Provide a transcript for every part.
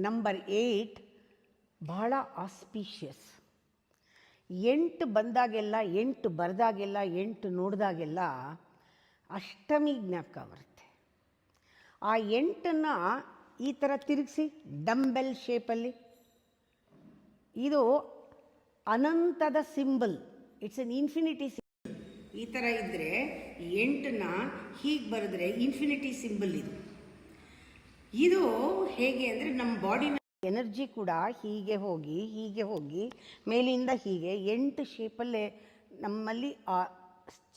Number 8 ಬಹಳ auspicious. 8 ಬಂದಾಗೆಲ್ಲ, 8 ಬರೆದಾಗೆಲ್ಲ, 8 ನೋಡಿದಾಗೆಲ್ಲ ಅಷ್ಟಮಿ ಜ್ಞಾಪಕ ಬರುತ್ತೆ. ಆ 8ನ್ನು ಈ ಥರ ತಿರುಗಿಸಿ ಡಂಬೆಲ್ ಶೇಪಲ್ಲಿ, ಇದು ಅನಂತದ symbol, it's an infinity symbol. ಈ ಥರ ಇದ್ದರೆ 8ನ್ನ ಹೀಗೆ ಬರೆದ್ರೆ ಇನ್ಫಿನಿಟಿ ಸಿಂಬಲ್ ಇದು ಹೇಗೆ ಅಂದರೆ ನಮ್ಮ ಬಾಡಿನ ಎನರ್ಜಿ ಕೂಡ ಹೀಗೆ ಹೋಗಿ ಮೇಲಿಂದ ಹೀಗೆ 8 ಶೇಪಲ್ಲೇ ನಮ್ಮಲ್ಲಿ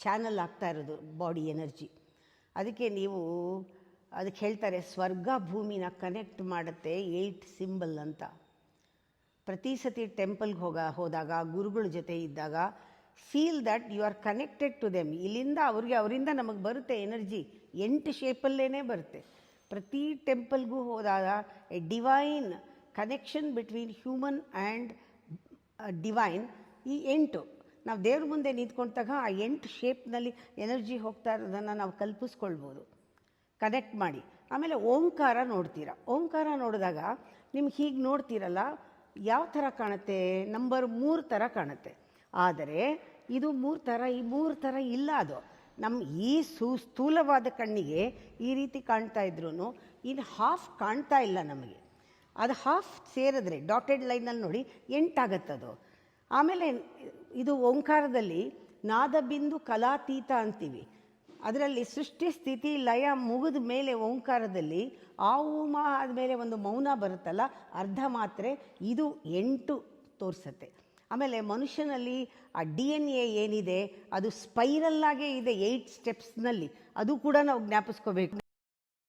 ಚಾನಲ್ ಆಗ್ತಾ ಇರೋದು ಬಾಡಿ ಎನರ್ಜಿ. ಅದಕ್ಕೆ ನೀವು ಅದಕ್ಕೆ ಹೇಳ್ತಾರೆ ಸ್ವರ್ಗ ಭೂಮಿನ ಕನೆಕ್ಟ್ ಮಾಡುತ್ತೆ 8 ಸಿಂಬಲ್ ಅಂತ. ಪ್ರತಿ ಸತಿ ಟೆಂಪಲ್ಗೆ ಹೋದಾಗ ಗುರುಗಳ ಜೊತೆ ಇದ್ದಾಗ feel that you are connected to them. ಇಲ್ಲಿಂದ ಅವರಿಂದ ನಮಗೆ ಬರುತ್ತೆ ಎನರ್ಜಿ, 8 ಶೇಪಲ್ಲೇ ಬರುತ್ತೆ. ಪ್ರತಿ ಟೆಂಪಲ್ಗೂ ಹೋದಾಗ A divine connection between human and divine. ಈ 8 ನಾವು ದೇವ್ರ ಮುಂದೆ ನಿಂತ್ಕೊಂಡಾಗ ಆ 8 ಶೇಪ್ನಲ್ಲಿ ಎನರ್ಜಿ ಹೋಗ್ತಾ ಇರೋದನ್ನು ನಾವು ಕಲ್ಪಿಸ್ಕೊಳ್ಬೋದು, ಕನೆಕ್ಟ್ ಮಾಡಿ. ಆಮೇಲೆ ಓಂಕಾರ ನೋಡ್ತೀರ. ಓಂಕಾರ ನೋಡಿದಾಗ ನಿಮ್ಗೆ ಹೀಗೆ ನೋಡ್ತೀರಲ್ಲ, ಯಾವ ಥರ ಕಾಣುತ್ತೆ? ನಂಬರ್ 3 ಥರ ಕಾಣುತ್ತೆ. ಆದರೆ ಇದು 3 ಥರ, ಈ 3 ಥರ ಇಲ್ಲ. ಅದು ನಮ್ಮ ಈ ಸ್ಥೂಲವಾದ ಕಣ್ಣಿಗೆ ಈ ರೀತಿ ಕಾಣ್ತಾ ಇದ್ರೂ ಇನ್ನು ಹಾಫ್ ಕಾಣ್ತಾ ಇಲ್ಲ ನಮಗೆ. ಅದು ಹಾಫ್ ಸೇರಿದ್ರೆ ಡಾಟೆಡ್ ಲೈನಲ್ಲಿ ನೋಡಿ 8 ಆಗುತ್ತದು. ಆಮೇಲೆ ಇದು ಓಂಕಾರದಲ್ಲಿ ನಾದಬಿಂದು ಕಲಾತೀತ ಅಂತೀವಿ. ಅದರಲ್ಲಿ ಸೃಷ್ಟಿ ಸ್ಥಿತಿ ಲಯ ಮುಗಿದ ಮೇಲೆ ಓಂಕಾರದಲ್ಲಿ ಆ ಉಮ ಆದಮೇಲೆ ಒಂದು ಮೌನ ಬರುತ್ತಲ್ಲ, ಅರ್ಧ ಮಾತ್ರೆ, ಇದು 8 ತೋರಿಸುತ್ತೆ. ಆಮೇಲೆ ಮನುಷ್ಯನಲ್ಲಿ ಆ DNA ಏನಿದೆ ಅದು ಸ್ಪೈರಲ್ಲಾಗೇ ಇದೆ 8 ಸ್ಟೆಪ್ಸ್ನಲ್ಲಿ. ಅದು ಕೂಡ ನಾವು ಜ್ಞಾಪಿಸ್ಕೋಬೇಕು.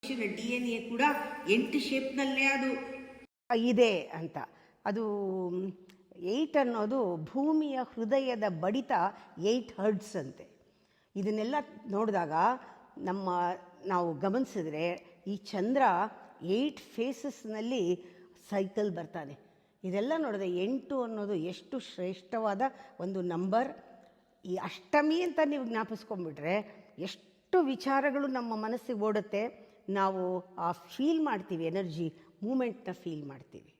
ಮನುಷ್ಯನ DNA ಕೂಡ 8 ಶೇಪ್ನಲ್ಲೇ ಅದು ಇದೆ ಅಂತ. ಅದು 8 ಅನ್ನೋದು ಭೂಮಿಯ ಹೃದಯದ ಬಡಿತ 8 ಹರ್ಟ್ಸ್ ಅಂತೆ. ಇದನ್ನೆಲ್ಲ ನೋಡಿದಾಗ ನಾವು ಗಮನಿಸಿದ್ರೆ ಈ ಚಂದ್ರ 8 ಫೇಸಸ್ನಲ್ಲಿ ಸೈಕಲ್ ಬರ್ತಾನೆ. ಇದೆಲ್ಲ ನೋಡಿದ್ರೆ 8 ಅನ್ನೋದು ಎಷ್ಟು ಶ್ರೇಷ್ಠವಾದ ಒಂದು ನಂಬರ್. ಈ ಅಷ್ಟಮಿ ಅಂತ ನೀವು ಜ್ಞಾಪಿಸ್ಕೊಂಡ್ಬಿಟ್ರೆ ಎಷ್ಟು ವಿಚಾರಗಳು ನಮ್ಮ ಮನಸ್ಸಿಗೆ ಓಡುತ್ತೆ. ನಾವು ಫೀಲ್ ಮಾಡ್ತೀವಿ, ಎನರ್ಜಿ ಮೂಮೆಂಟ್ನ ಫೀಲ್ ಮಾಡ್ತೀವಿ.